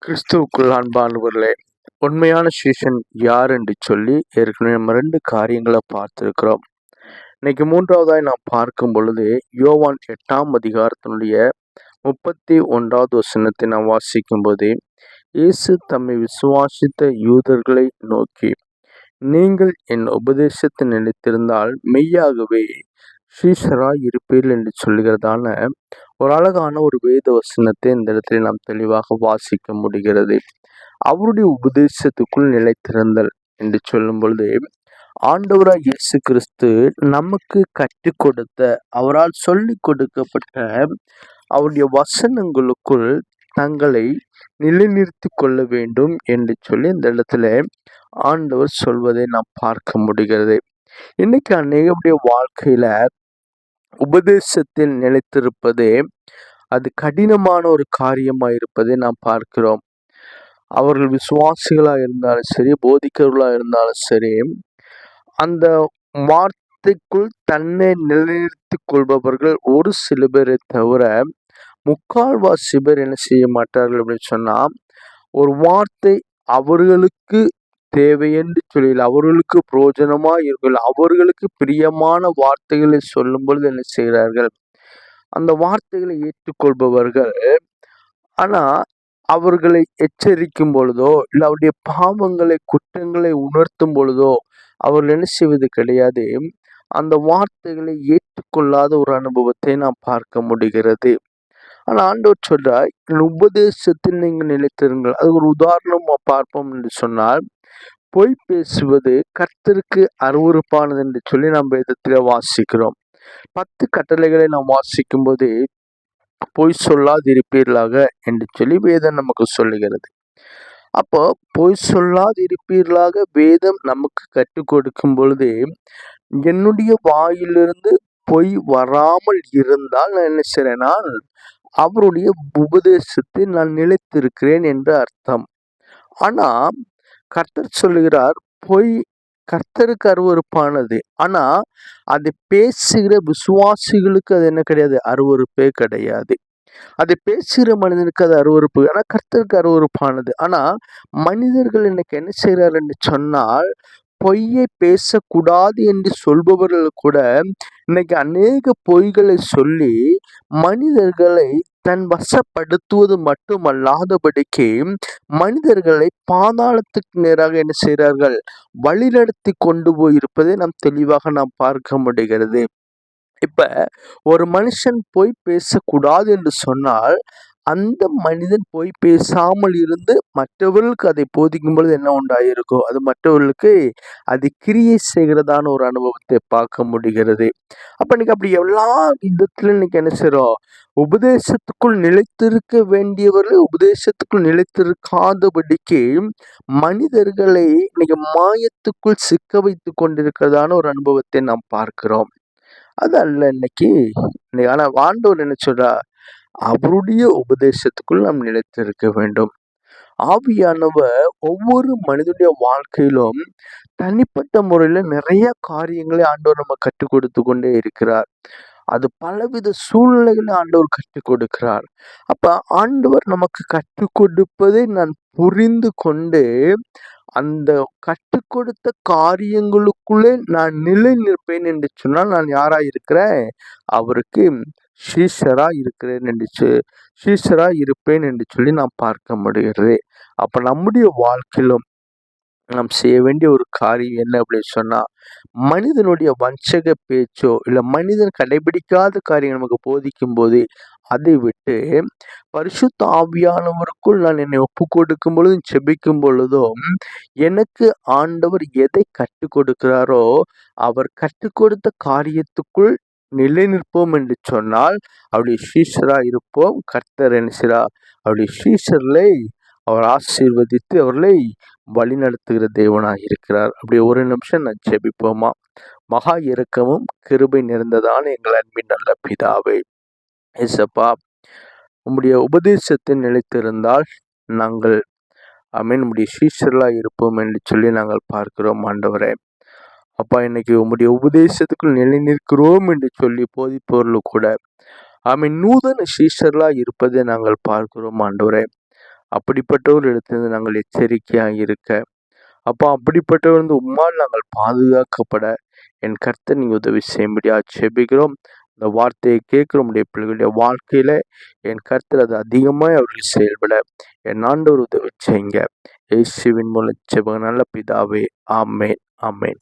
கிறிஸ்துவுக்குள் அன்பானவர்களே, உண்மையான சீஷன் யார் என்று சொல்லி ஏற்கனவே நம்ம 2 காரியங்கள பார்த்திருக்கிறோம். இன்னைக்கு 3வதாய் நாம் பார்க்கும் பொழுது, யோவான் 8ஆம் அதிகாரத்தினுடைய 31வது வசனத்தை நாம் வாசிக்கும்போது, இயேசு தம்மை விசுவாசித்த யூதர்களை நோக்கி, நீங்கள் என் உபதேசத்தில் நிலைத்திருந்தால் மெய்யாகவே சீஷராய் இருப்பீர்கள் என்று சொல்லுகிறதான ஒரு அழகான ஒரு வேத வசனத்தை இந்த இடத்துல நாம் தெளிவாக வாசிக்க முடிகிறது. அவருடைய உபதேசத்துக்குள் நிலைத்திருந்தல் என்று சொல்லும் பொழுது, ஆண்டவராய் இயேசு கிறிஸ்து நமக்கு கற்றுக் கொடுத்த, அவரால் சொல்லிக் கொடுக்கப்பட்ட அவருடைய வசனங்களுக்குள் தங்களை நிலைநிறுத்தி கொள்ள வேண்டும் என்று சொல்லி இந்த இடத்துல ஆண்டவர் சொல்வதை நாம் பார்க்க முடிகிறது. இன்னைக்கு அநேகருடைய வாழ்க்கையில உபதேசத்தில் நிலைத்திருப்பதே அது கடினமான ஒரு காரியமாக இருப்பதை நாம் பார்க்கிறோம். அவர்கள் விசுவாசிகளாக இருந்தாலும் சரி, போதிக்கர்களாக இருந்தாலும் சரி, அந்த வார்த்தைக்குள் தன்னை நிலைநிறுத்திக் கொள்பவர்கள் ஒரு சில பேரை தவிர முக்கால்வாசி பேர் என்ன செய்ய மாட்டார்கள் அப்படின்னு சொன்னா, ஒரு வார்த்தை அவர்களுக்கு தேவையென்று சொல்லி, அவர்களுக்கு பிரயோஜனமா இருக்கும், அவர்களுக்கு பிரியமான வார்த்தைகளை சொல்லும் பொழுது என்ன செய்கிறார்கள், அந்த வார்த்தைகளை ஏற்றுக்கொள்பவர்கள். ஆனா அவர்களை எச்சரிக்கும் பொழுதோ, இல்லை அவருடைய பாவங்களை குற்றங்களை உணர்த்தும் பொழுதோ அவர்கள் என்ன செய்வது கிடையாது. அந்த வார்த்தைகளை ஏற்றுக்கொள்ளாத ஒரு அனுபவத்தை நாம் பார்க்க முடிகிறது. ஆனா ஆண்டவர் சொல்றார், என் உபதேசத்தில் நீங்கள் நிலைத்திருங்கள். அது ஒரு உதாரணம் பார்ப்போம் என்று சொன்னால், பொய் பேசுவது கர்த்தருக்கு அருவருப்பானது என்று சொல்லி நாம் வேதத்திலே வாசிக்கிறோம். 10 கட்டளைகளை நாம் வாசிக்கும் போது, பொய் சொல்லாதிருப்பீர்களாக என்று சொல்லி வேதம் நமக்கு சொல்லுகிறது. அப்போ பொய் சொல்லாதிருப்பீர்களாக வேதம் நமக்கு கற்றுக் கொடுக்கும் பொழுது, என்னுடைய வாயிலிருந்து பொய் வராமல் இருந்தால் நான் என்ன செய்றேன்னா, அவருடைய உபதேசத்தில் நான் நிலைத்திருக்கிறேன் என்று அர்த்தம். ஆனா கர்த்தர் சொல்லுகிறார், பொய் கர்த்தருக்கு அருவருப்பானது. ஆனா அதை பேசுகிற விசுவாசிகளுக்கு அது என்ன கிடையாது, அருவருப்பே கிடையாது. அதை பேசுகிற மனிதனுக்கு அது அருவருப்பு, ஆனா கர்த்தருக்கு அருவருப்பானது. ஆனா மனிதர்கள் இன்னைக்கு என்ன செய்கிறார் என்று சொன்னால், பொய்யை பேசக்கூடாது என்று சொல்பவர்கள் கூட இன்னைக்கு அநேக பொய்களை சொல்லி மனிதர்களை தன் வசப்படுத்துவது மட்டுமல்லாதபடிக்கு மனிதர்களை பாதாளத்துக்கு நேராக என்ன செய்கிறார்கள், வழிநடத்தி கொண்டு போயிருப்பதை நாம் தெளிவாக நாம் பார்க்க முடிகிறது. இப்ப ஒரு மனுஷன் பொய் பேசக்கூடாது என்று சொன்னால், அந்த மனிதன் பொய் பேசாமல் இருந்து மற்றவர்களுக்கு அதை போதிக்கும் பொழுது என்ன உண்டாயிருக்கும், அது மற்றவர்களுக்கு அது கிரியை செய்கிறதான ஒரு அனுபவத்தை பார்க்க முடிகிறது. அப்ப இன்னைக்கு அப்படி எல்லா விதத்திலும் இன்னைக்கு என்ன செய்றோம், உபதேசத்துக்குள் நிலைத்திருக்க வேண்டியவர்கள் உபதேசத்துக்குள் நிலைத்திருக்காதபடிக்கு மனிதர்களை இன்னைக்கு மாயத்துக்குள் சிக்க வைத்து கொண்டிருக்கிறதான ஒரு அனுபவத்தை நாம் பார்க்கிறோம். அது அல்ல இன்னைக்கு. ஆனா ஆண்டவர் என்ன சொல்றார், அவருடைய உபதேசத்துக்குள் நாம் நிலைத்திருக்க வேண்டும். ஆவியானவர் ஒவ்வொரு மனிதனுடைய வாழ்க்கையிலும் தனிப்பட்ட முறையில நிறைய காரியங்களை ஆண்டவர் நம்ம கற்றுக் கொடுத்து கொண்டே இருக்கிறார். அது பலவித சூழ்நிலைகளை ஆண்டவர் கற்றுக் கொடுக்கிறார். அப்ப ஆண்டவர் நமக்கு கற்றுக் கொடுப்பதை நான் புரிந்து கொண்டு, அந்த கற்றுக் கொடுத்த காரியங்களுக்குள்ளே நான் நிலை நிற்பேன் என்று சொன்னால், நான் யாரா இருக்கிறேன், அவருக்கு சீஷரா இருக்கிறேன் என்று சீஷரா இருப்பேன் என்று சொல்லி நாம் பார்க்க முடிகிறது. அப்ப நம்முடைய வாழ்க்கையிலும் நாம் செய்ய வேண்டிய ஒரு காரியம் என்ன அப்படின்னு சொன்னா, மனிதனுடைய வஞ்சக பேச்சோ இல்ல மனிதன் கடைபிடிக்காத காரியம் நமக்கு போதிக்கும் போது அதை விட்டு பரிசுத்த ஆவியானவருக்குள் நான் என்னை ஒப்பு கொடுக்கும் பொழுதும் செபிக்கும் பொழுதும் எனக்கு ஆண்டவர் எதை கற்றுக் கொடுக்கிறாரோ அவர் கற்றுக் கொடுத்த காரியத்துக்குள் நிலை நிற்போம் என்று சொன்னால் அவருடைய சீஷரா இருப்போம். கர்த்தர் என்ன செய்றார், அவருடைய சீஷர்களை அவர் ஆசீர்வதித்து அவர்களை வழிநடத்துகிற தேவனாக இருக்கிறார். அப்படி ஒரு நிமிஷம் நான் ஜெபிப்போமா? மகா இரக்கமும் கிருபை நிறைந்ததான எங்கள் அன்பின் நல்ல பிதாவே, ஏசப்பா, உம்முடைய உபதேசத்தில் நிலைத்திருந்தால் நாங்கள் ஆமென் உம்முடைய சீஷர்களாக இருப்போம் என்று சொல்லி நாங்கள் பார்க்கிறோம் ஆண்டவரே. அப்பா, இன்னைக்கு உம்முடைய உபதேசத்துக்குள் நிலை நிற்கிறோம் என்று சொல்லி போதிப்பவர்கள் கூட ஆமென் நூதன சீஷர்களாக இருப்பதை நாங்கள் பார்க்கிறோம் ஆண்டவரே. அப்படிப்பட்டவர்களிடத்திலிருந்து நாங்கள் எச்சரிக்கையாக இருக்க, அப்பா அப்படிப்பட்டவர் உம்மால் நாங்கள் பாதுகாக்கப்பட என் கர்த்தர் நீங்க உதவி செய்யும்படியா ஜெபிக்கிறோம். இந்த வார்த்தையை கேட்கிற உடைய பிள்ளைகளுடைய வாழ்க்கையில என் கர்த்தர் அது அதிகமாய் அவர்கள் செயல்பட என் ஆண்டவர் உதவி செய்யுங்க. இயேசுவின் மூலம் ஜெபம் நல்ல பிதாவே. ஆமென், ஆமென்.